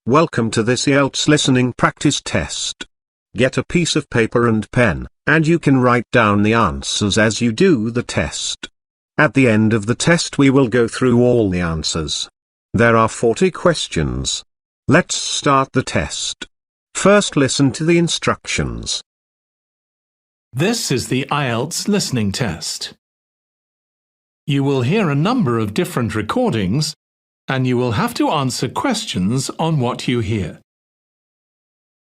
Welcome to this Ielts listening practice test. Get a piece of paper and pen, and you can write down the answers as you do the test. At the end of the test we will go through all the answers. There are 40 questions. Let's start the test. First, listen to the instructions. This is the Ielts listening test. You will hear a number of different recordings, and you will have to answer questions on what you hear.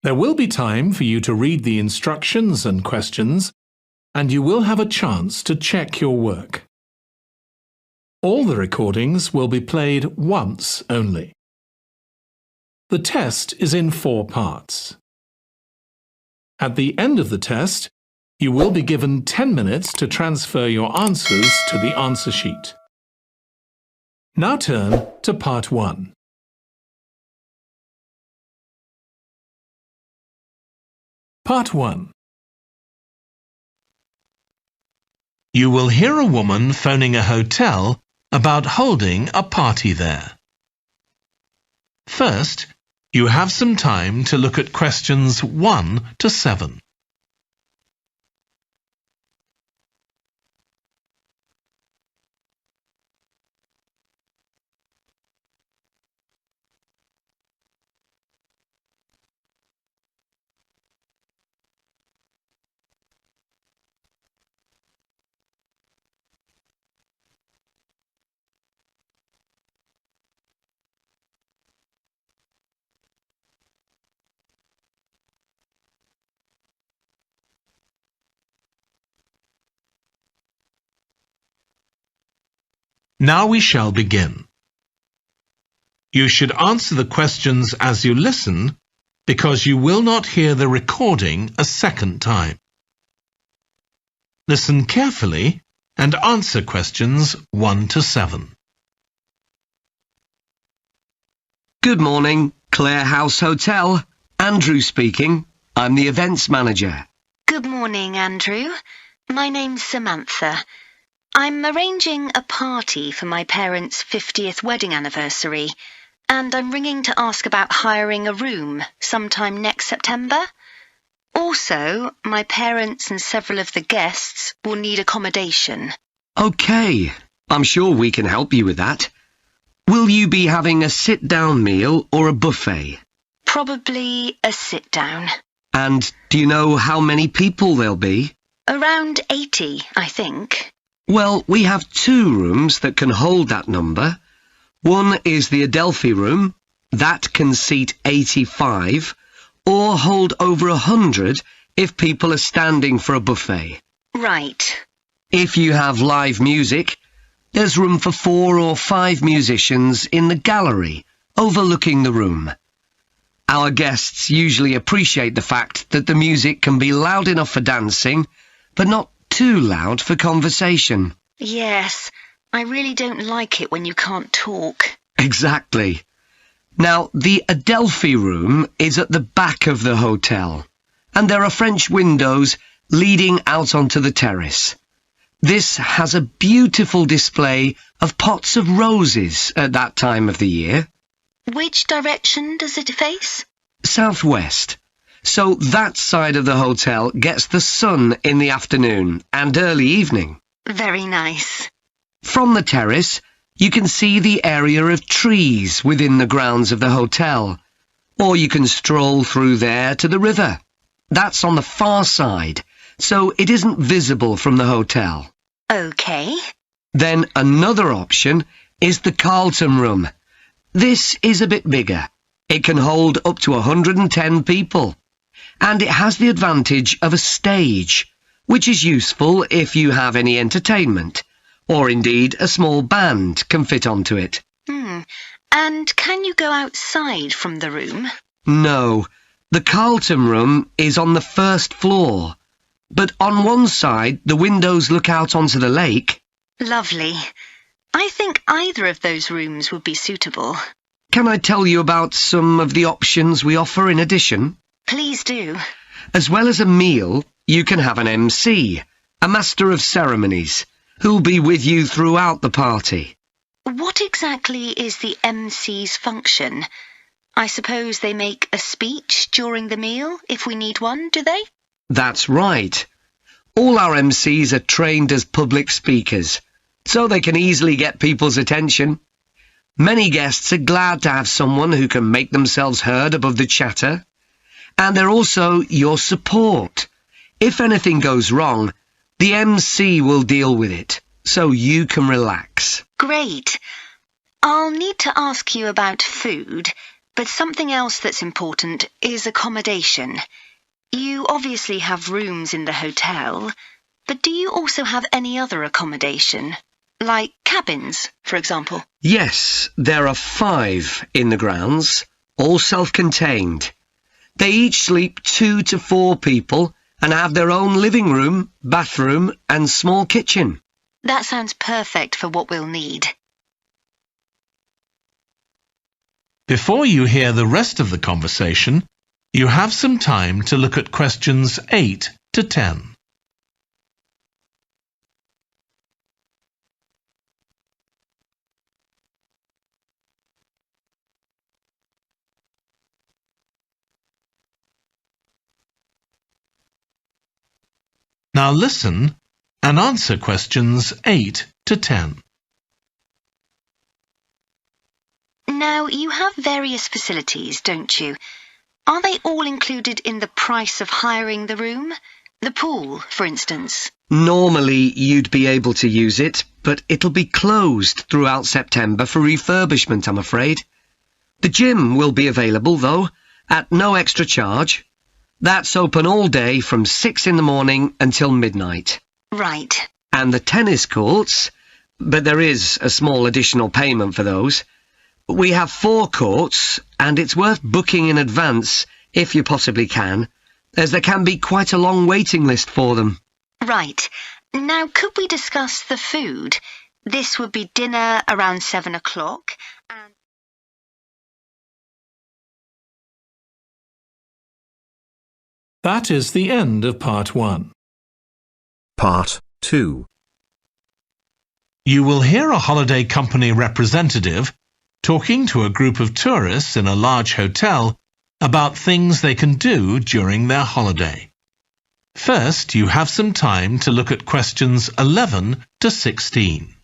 There will be time for you to read the instructions and questions, and you will have a chance to check your work. All the recordings will be played once only. The test is in 4 parts. At the end of the test, you will be given 10 minutes to transfer your answers to the answer sheet. Now turn to Part 1. Part 1. You will hear a woman phoning a hotel about holding a party there. First, you have some time to look at questions 1 to 7. Now we shall begin. You should answer the questions as you listen, because you will not hear the recording a second time. Listen carefully and answer questions 1 to 7. Good morning, Clare House Hotel. Andrew speaking. I'm the events manager. Good morning, Andrew. My name's Samantha. I'm arranging a party for my parents' 50th wedding anniversary, and I'm ringing to ask about hiring a room sometime next September. Also, my parents and several of the guests will need accommodation. OK, I'm sure we can help you with that. Will you be having a sit-down meal or a buffet? Probably a sit-down. And do you know how many people there'll be? Around 80, I think. Well, we have 2 rooms that can hold that number. One is the Adelphi room. That can seat 85, or hold over 100 if people are standing for a buffet. Right. If you have live music, there's room for 4 or 5 musicians in the gallery, overlooking the room. Our guests usually appreciate the fact that the music can be loud enough for dancing, but not too loud for conversation. Yes, I really don't like it when you can't talk. Exactly. Now, the Adelphi room is at the back of the hotel, and there are French windows leading out onto the terrace. This has a beautiful display of pots of roses at that time of the year. Which direction does it face? Southwest. So that side of the hotel gets the sun in the afternoon and early evening. Very nice. From the terrace, you can see the area of trees within the grounds of the hotel, or you can stroll through there to the river. That's on the far side, so it isn't visible from the hotel. OK. Then another option is the Carlton room. This is a bit bigger. It can hold up to 110 people. And it has the advantage of a stage, which is useful if you have any entertainment, or indeed a small band can fit onto it. And can you go outside from the room? No, the Carlton room is on the 1st floor, but on one side the windows look out onto the lake. Lovely. I think either of those rooms would be suitable. Can I tell you about some of the options we offer in addition? Please do. As well as a meal, you can have an MC, a master of ceremonies, who'll be with you throughout the party. What exactly is the MC's function? I suppose they make a speech during the meal if we need one, do they? That's right. All our MCs are trained as public speakers, so they can easily get people's attention. Many guests are glad to have someone who can make themselves heard above the chatter. And they're also your support. If anything goes wrong, the MC will deal with it, so you can relax. Great. I'll need to ask you about food, but something else that's important is accommodation. You obviously have rooms in the hotel, but do you also have any other accommodation? Like cabins, for example? Yes, there are 5 in the grounds, all self-contained. They each sleep 2 to 4 people and have their own living room, bathroom and small kitchen. That sounds perfect for what we'll need. Before you hear the rest of the conversation, you have some time to look at questions 8 to 10. Now listen and answer questions 8 to 10. Now, you have various facilities, don't you? Are they all included in the price of hiring the room? The pool, for instance? Normally you'd be able to use it, but it'll be closed throughout September for refurbishment, I'm afraid. The gym will be available, though, at no extra charge. That's open all day from 6 in the morning until midnight. Right. And the tennis courts, but there is a small additional payment for those. We have 4 courts, and it's worth booking in advance if you possibly can, as there can be quite a long waiting list for them. Right. Now, could we discuss the food? This would be dinner around 7 o'clock, and... That is the end of part 1. Part 2. You will hear a holiday company representative talking to a group of tourists in a large hotel about things they can do during their holiday. First, you have some time to look at questions 11 to 16.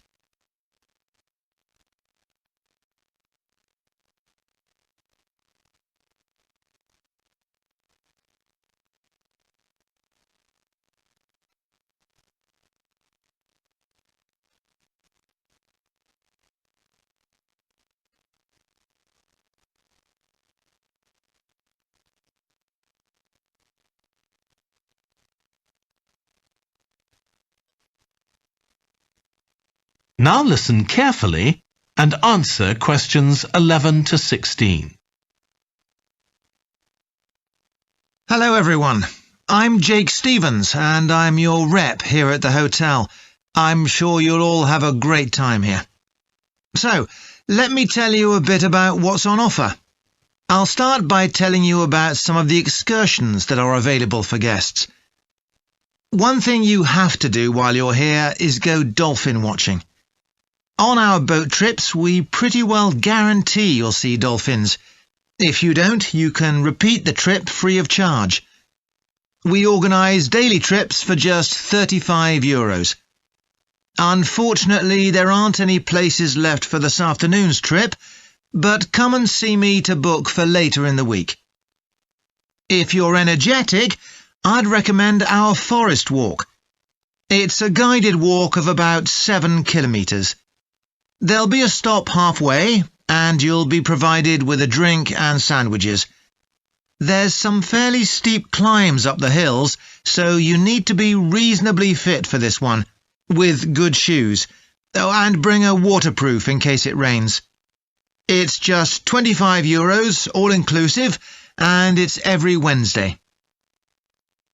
Now listen carefully and answer questions 11 to 16. Hello everyone, I'm Jake Stevens and I'm your rep here at the hotel. I'm sure you'll all have a great time here. So, let me tell you a bit about what's on offer. I'll start by telling you about some of the excursions that are available for guests. One thing you have to do while you're here is go dolphin watching. On our boat trips, we pretty well guarantee you'll see dolphins. If you don't, you can repeat the trip free of charge. We organise daily trips for just €35. Unfortunately, there aren't any places left for this afternoon's trip, but come and see me to book for later in the week. If you're energetic, I'd recommend our forest walk. It's a guided walk of about 7 kilometres. There'll be a stop halfway, and you'll be provided with a drink and sandwiches. There's some fairly steep climbs up the hills, so you need to be reasonably fit for this one, with good shoes. Oh, and bring a waterproof in case it rains. It's just €25, all-inclusive, and it's every Wednesday.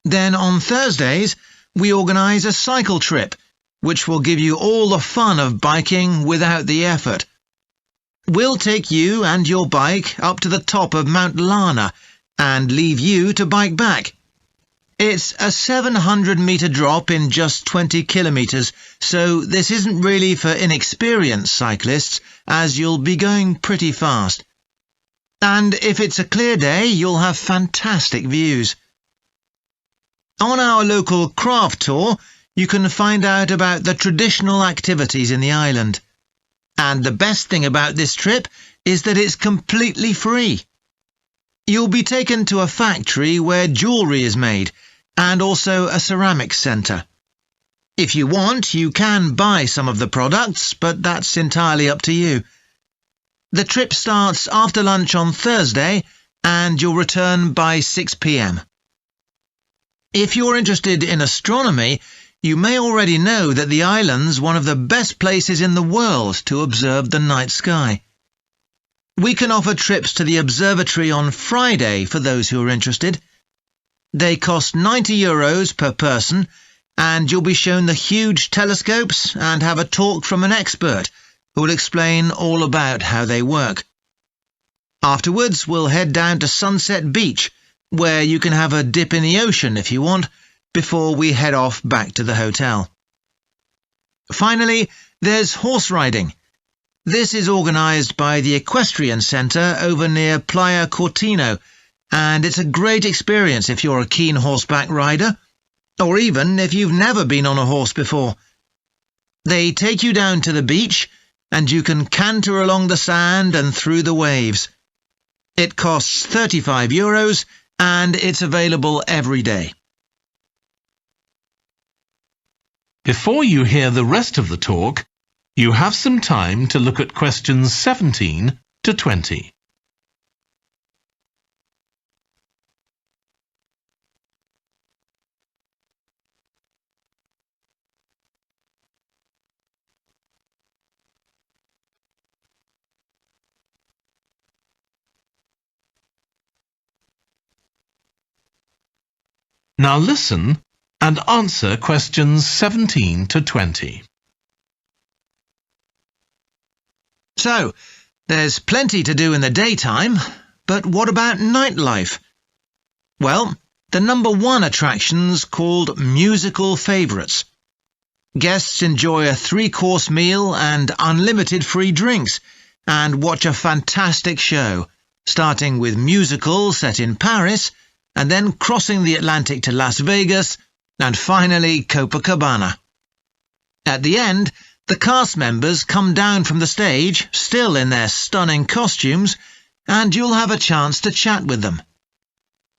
Then on Thursdays, we organise a cycle trip, which will give you all the fun of biking without the effort. We'll take you and your bike up to the top of Mount Lana and leave you to bike back. It's a 700-metre drop in just 20 kilometres, so this isn't really for inexperienced cyclists, as you'll be going pretty fast. And if it's a clear day, you'll have fantastic views. On our local craft tour, you can find out about the traditional activities in the island. And the best thing about this trip is that it's completely free. You'll be taken to a factory where jewellery is made, and also a ceramics centre. If you want, you can buy some of the products, but that's entirely up to you. The trip starts after lunch on Thursday, and you'll return by 6 p.m. If you're interested in astronomy, you may already know that the island's one of the best places in the world to observe the night sky. We can offer trips to the observatory on Friday for those who are interested. They cost €90 per person, and you'll be shown the huge telescopes and have a talk from an expert who will explain all about how they work. Afterwards, we'll head down to Sunset Beach, where you can have a dip in the ocean if you want, before we head off back to the hotel. Finally, there's horse riding. This is organised by the Equestrian Centre over near Playa Cortino, and it's a great experience if you're a keen horseback rider, or even if you've never been on a horse before. They take you down to the beach, and you can canter along the sand and through the waves. It costs €35, and it's available every day. Before you hear the rest of the talk, you have some time to look at questions 17 to 20. Now listen and answer questions 17 to 20. So, there's plenty to do in the daytime, but what about nightlife? Well, the number one attraction's called Musical Favourites. Guests enjoy a 3-course meal and unlimited free drinks, and watch a fantastic show, starting with musicals set in Paris, and then crossing the Atlantic to Las Vegas, and finally Copacabana. At the end, the cast members come down from the stage, still in their stunning costumes, and you'll have a chance to chat with them.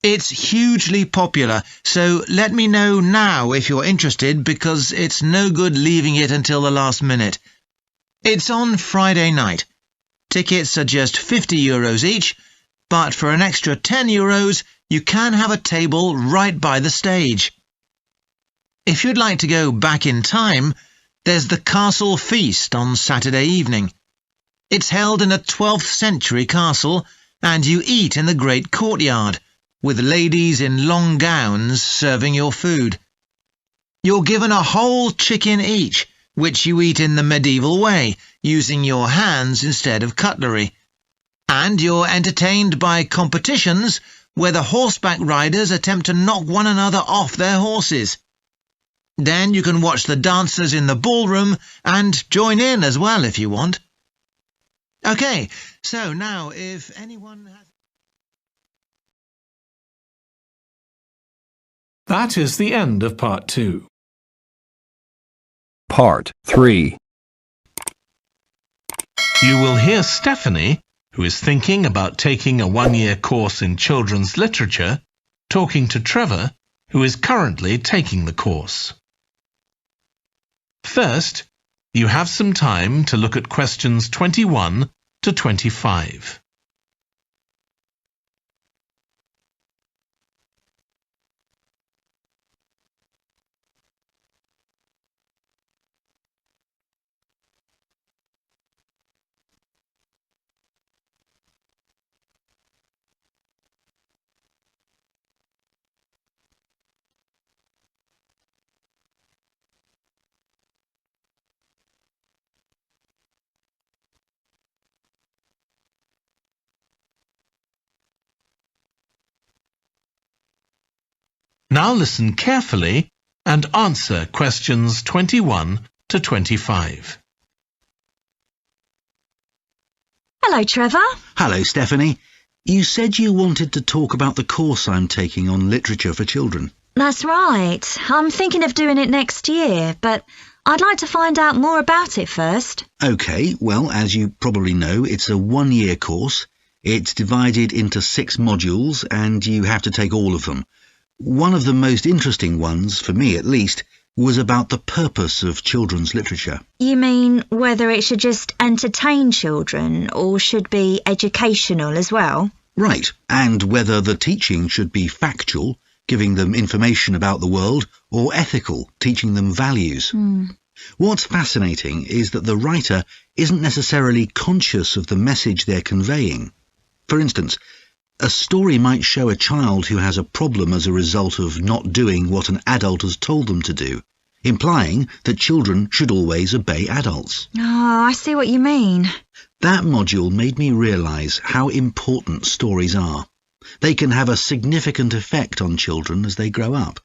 It's hugely popular, so let me know now if you're interested, because it's no good leaving it until the last minute. It's on Friday night. Tickets are just €50 each, but for an extra €10, you can have a table right by the stage. If you'd like to go back in time, there's the Castle Feast on Saturday evening. It's held in a 12th century castle, and you eat in the great courtyard, with ladies in long gowns serving your food. You're given a whole chicken each, which you eat in the medieval way, using your hands instead of cutlery. And you're entertained by competitions where the horseback riders attempt to knock one another off their horses. Then you can watch the dancers in the ballroom and join in as well if you want. OK, so now if anyone has... That is the end of part 2. Part 3. You will hear Stephanie, who is thinking about taking a 1-year course in children's literature, talking to Trevor, who is currently taking the course. First, you have some time to look at questions 21 to 25. Now listen carefully and answer questions 21 to 25. Hello, Trevor. Hello, Stephanie. You said you wanted to talk about the course I'm taking on literature for children. That's right. I'm thinking of doing it next year, but I'd like to find out more about it first. OK, well, as you probably know, it's a one-year course. It's divided into 6 modules, and you have to take all of them. One of the most interesting ones, for me at least, was about the purpose of children's literature. You mean whether it should just entertain children or should be educational as well? Right, and whether the teaching should be factual, giving them information about the world, or ethical, teaching them values. What's fascinating is that the writer isn't necessarily conscious of the message they're conveying. For instance, a story might show a child who has a problem as a result of not doing what an adult has told them to do, implying that children should always obey adults. Oh, I see what you mean. That module made me realise how important stories are. They can have a significant effect on children as they grow up.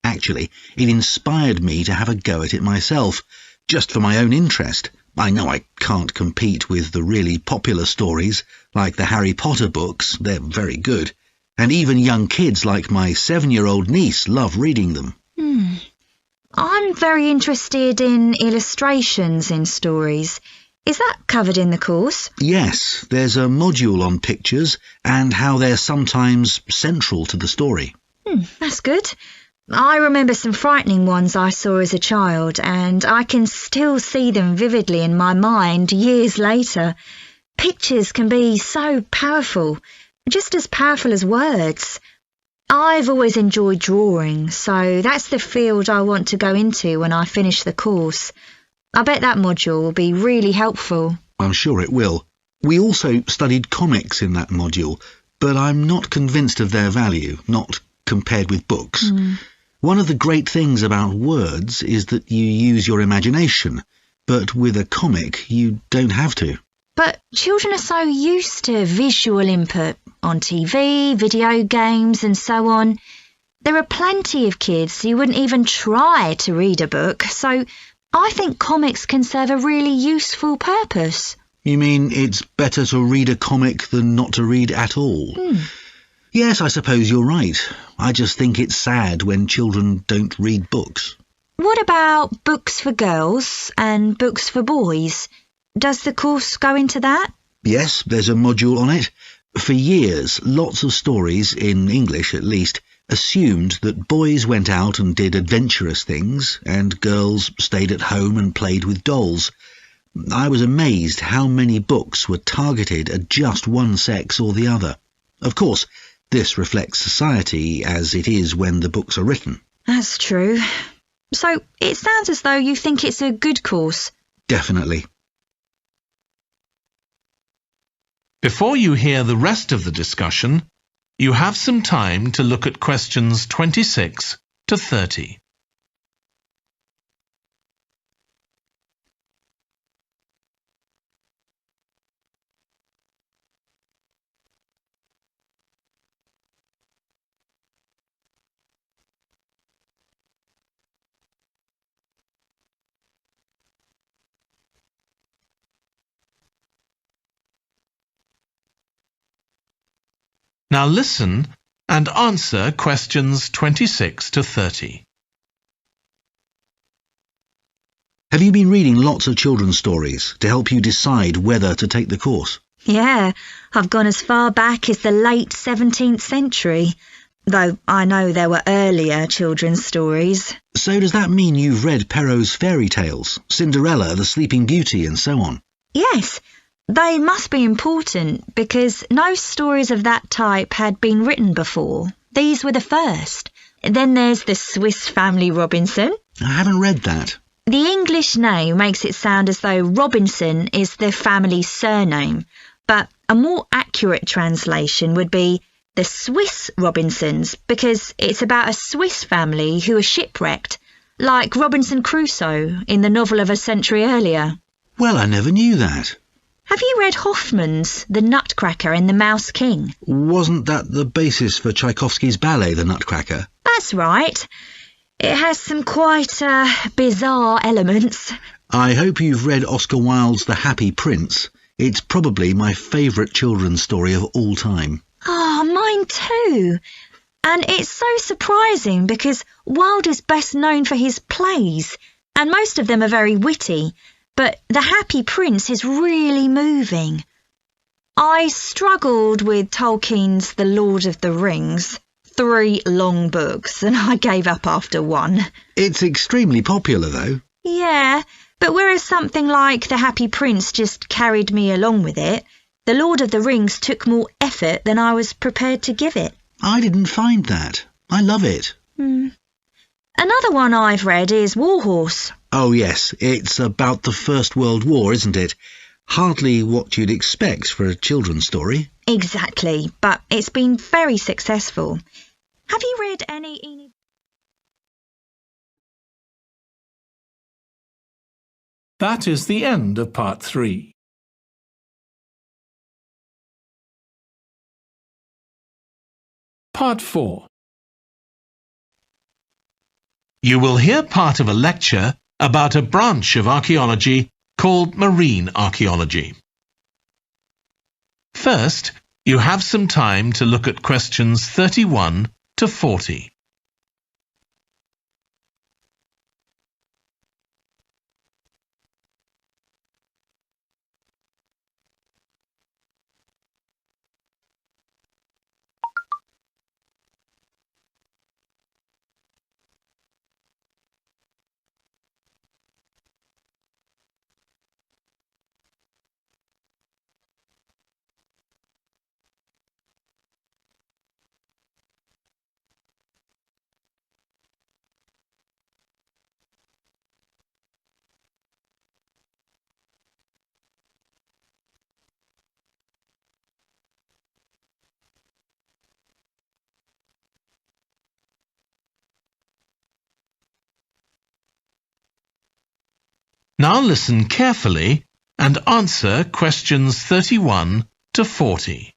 Actually, it inspired me to have a go at it myself, just for my own interest. I know I can't compete with the really popular stories, like the Harry Potter books. They're very good. And even young kids like my 7-year-old niece love reading them. I'm very interested in illustrations in stories. Is that covered in the course? Yes, there's a module on pictures and how they're sometimes central to the story. That's good. I remember some frightening ones I saw as a child, and I can still see them vividly in my mind years later. Pictures can be so powerful, just as powerful as words. I've always enjoyed drawing, so that's the field I want to go into when I finish the course. I bet that module will be really helpful. I'm sure it will. We also studied comics in that module, but I'm not convinced of their value, not compared with books. One of the great things about words is that you use your imagination, but with a comic you don't have to. But children are so used to visual input on TV, video games and so on. There are plenty of kids who wouldn't even try to read a book, so I think comics can serve a really useful purpose. You mean it's better to read a comic than not to read at all? Yes, I suppose you're right. I just think it's sad when children don't read books. What about books for girls and books for boys? Does the course go into that? Yes, there's a module on it. For years, lots of stories, in English at least, assumed that boys went out and did adventurous things, and girls stayed at home and played with dolls. I was amazed how many books were targeted at just one sex or the other. Of course, this reflects society as it is when the books are written. That's true. So it sounds as though you think it's a good course. Definitely. Before you hear the rest of the discussion, you have some time to look at questions 26 to 30. Now listen and answer questions 26 to 30. Have you been reading lots of children's stories to help you decide whether to take the course? Yeah, I've gone as far back as the late 17th century, though I know there were earlier children's stories. So does that mean you've read Perrault's fairy tales, Cinderella, the Sleeping Beauty and so on? Yes. They must be important because no stories of that type had been written before. These were the first. Then there's the Swiss Family Robinson. I haven't read that. The English name makes it sound as though Robinson is the family's surname, but a more accurate translation would be the Swiss Robinsons because it's about a Swiss family who are shipwrecked, like Robinson Crusoe in the novel of a century earlier. Well, I never knew that. Have you read Hoffmann's The Nutcracker and the Mouse King? Wasn't that the basis for Tchaikovsky's ballet, The Nutcracker? That's right. It has some quite bizarre elements. I hope you've read Oscar Wilde's The Happy Prince. It's probably my favourite children's story of all time. Ah, mine too. And it's so surprising because Wilder's best known for his plays, and most of them are very witty, but The Happy Prince is really moving. I struggled with Tolkien's The Lord of the Rings. 3 long books, and I gave up after 1. It's extremely popular, though. Yeah, but whereas something like The Happy Prince just carried me along with it, The Lord of the Rings took more effort than I was prepared to give it. I didn't find that. I love it. Another one I've read is Warhorse. Oh, yes, it's about the First World War, isn't it? Hardly what you'd expect for a children's story. Exactly, but it's been very successful. Have you read any... That is the end of part 3. Part 4. You will hear part of a lecture about a branch of archaeology called marine archaeology. First, you have some time to look at questions 31 to 40. Now listen carefully and answer questions 31 to 40.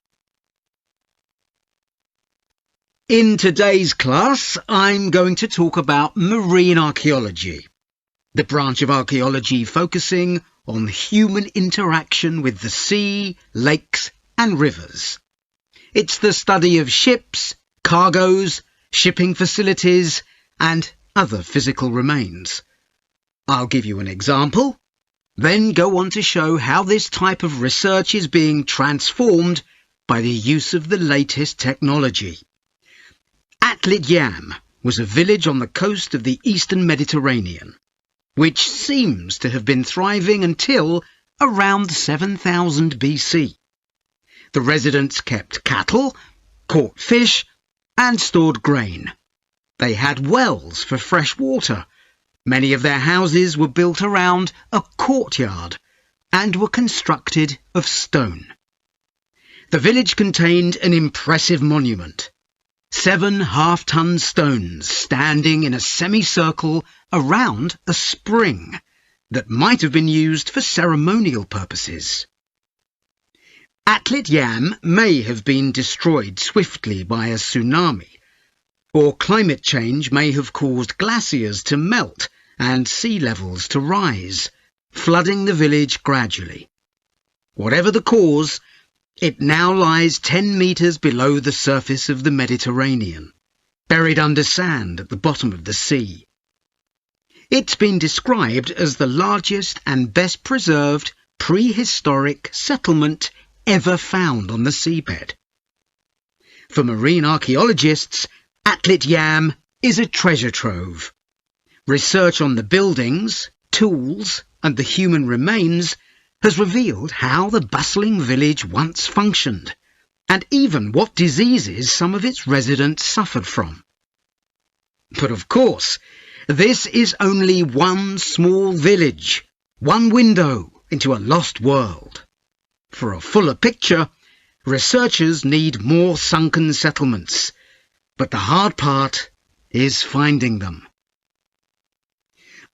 In today's class, I'm going to talk about marine archaeology, the branch of archaeology focusing on human interaction with the sea, lakes and rivers. It's the study of ships, cargoes, shipping facilities and other physical remains. I'll give you an example, then go on to show how this type of research is being transformed by the use of the latest technology. Atlit Yam was a village on the coast of the eastern Mediterranean, which seems to have been thriving until around 7000 BC. The residents kept cattle, caught fish, and stored grain. They had wells for fresh water. Many of their houses were built around a courtyard and were constructed of stone. The village contained an impressive monument, 7 half-ton stones standing in a semicircle around a spring that might have been used for ceremonial purposes. Atlit Yam may have been destroyed swiftly by a tsunami, or climate change may have caused glaciers to melt and sea levels to rise, flooding the village gradually. Whatever the cause, it now lies 10 metres below the surface of the Mediterranean, buried under sand at the bottom of the sea. It's been described as the largest and best preserved prehistoric settlement ever found on the seabed. For marine archaeologists, Atlit Yam is a treasure trove. Research on the buildings, tools, and the human remains has revealed how the bustling village once functioned, and even what diseases some of its residents suffered from. But of course, this is only one small village, one window into a lost world. For a fuller picture, researchers need more sunken settlements, but the hard part is finding them.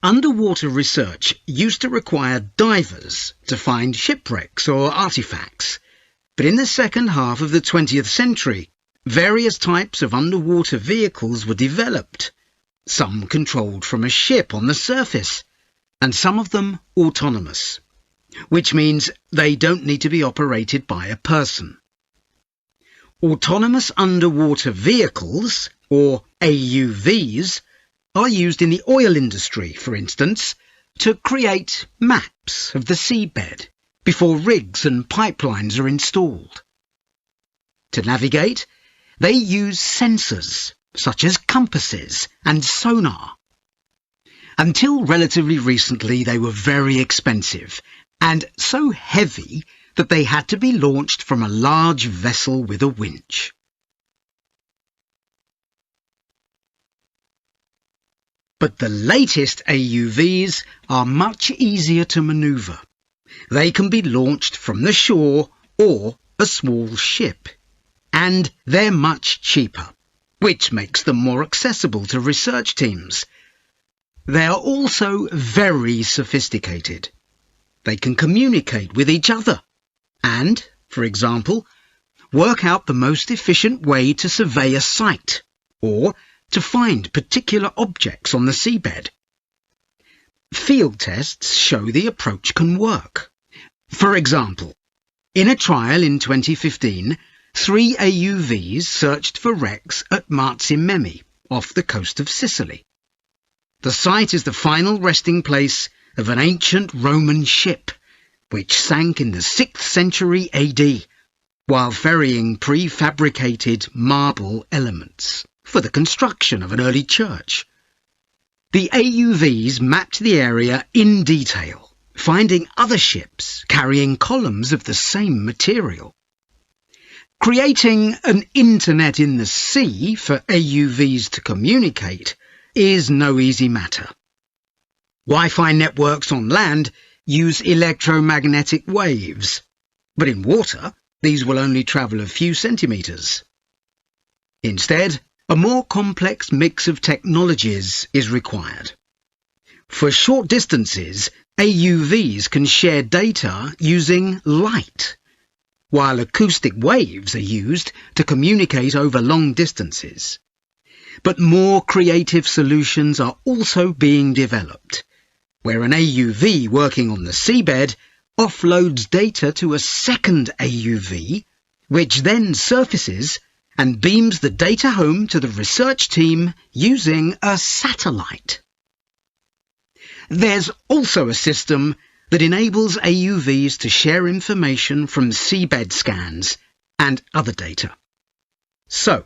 Underwater research used to require divers to find shipwrecks or artifacts, but in the second half of the 20th century, various types of underwater vehicles were developed, some controlled from a ship on the surface, and some of them autonomous. which means they don't need to be operated by a person. Autonomous underwater vehicles, or AUVs, are used in the oil industry, for instance, to create maps of the seabed before rigs and pipelines are installed. To navigate, they use sensors, such as compasses and sonar. Until relatively recently, they were very expensive and so heavy that they had to be launched from a large vessel with a winch. But the latest AUVs are much easier to manoeuvre. They can be launched from the shore or a small ship, and they're much cheaper, which makes them more accessible to research teams. They are also very sophisticated. They can communicate with each other and, for example, work out the most efficient way to survey a site or to find particular objects on the seabed. Field tests show the approach can work. For example, in a trial in 2015, 3 AUVs searched for wrecks at Marzi off the coast of Sicily. The site is the final resting place of an ancient Roman ship, which sank in the 6th century AD, while ferrying prefabricated marble elements for the construction of an early church. The AUVs mapped the area in detail, finding other ships carrying columns of the same material. Creating an internet in the sea for AUVs to communicate is no easy matter. Wi-Fi networks on land use electromagnetic waves, but in water these will only travel a few centimetres. Instead, a more complex mix of technologies is required. For short distances, AUVs can share data using light, while acoustic waves are used to communicate over long distances. But more creative solutions are also being developed, where an AUV working on the seabed offloads data to a second AUV, which then surfaces and beams the data home to the research team using a satellite. There's also a system that enables AUVs to share information from seabed scans and other data. So,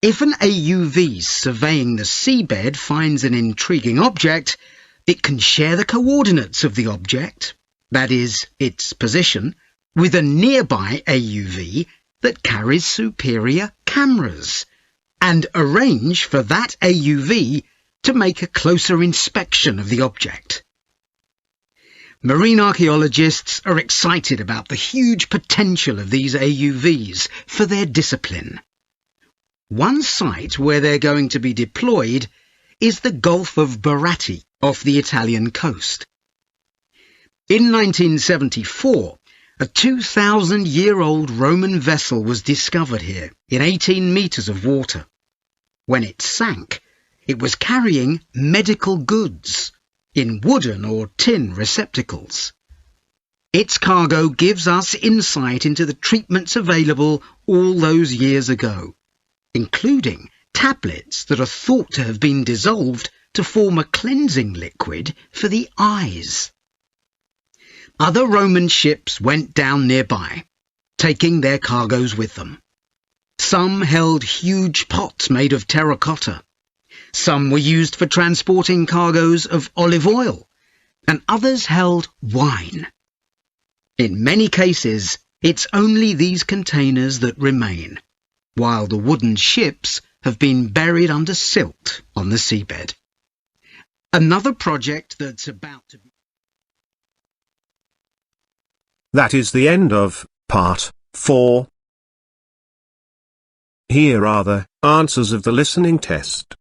if an AUV surveying the seabed finds an intriguing object, it can share the coordinates of the object, that is, its position, with a nearby AUV that carries superior cameras, and arrange for that AUV to make a closer inspection of the object. Marine archaeologists are excited about the huge potential of these AUVs for their discipline. One site where they're going to be deployed is the Gulf of Baratti off the Italian coast. In 1974, a 2,000-year-old Roman vessel was discovered here in 18 metres of water. When it sank, it was carrying medical goods in wooden or tin receptacles. Its cargo gives us insight into the treatments available all those years ago, including tablets that are thought to have been dissolved to form a cleansing liquid for the eyes. Other Roman ships went down nearby, taking their cargoes with them. Some held huge pots made of terracotta. Some were used for transporting cargoes of olive oil, and others held wine. In many cases, it's only these containers that remain, while the wooden ships have been buried under silt on the seabed. Another project that's about to be... That is the end of Part 4. Here are the answers of the listening test.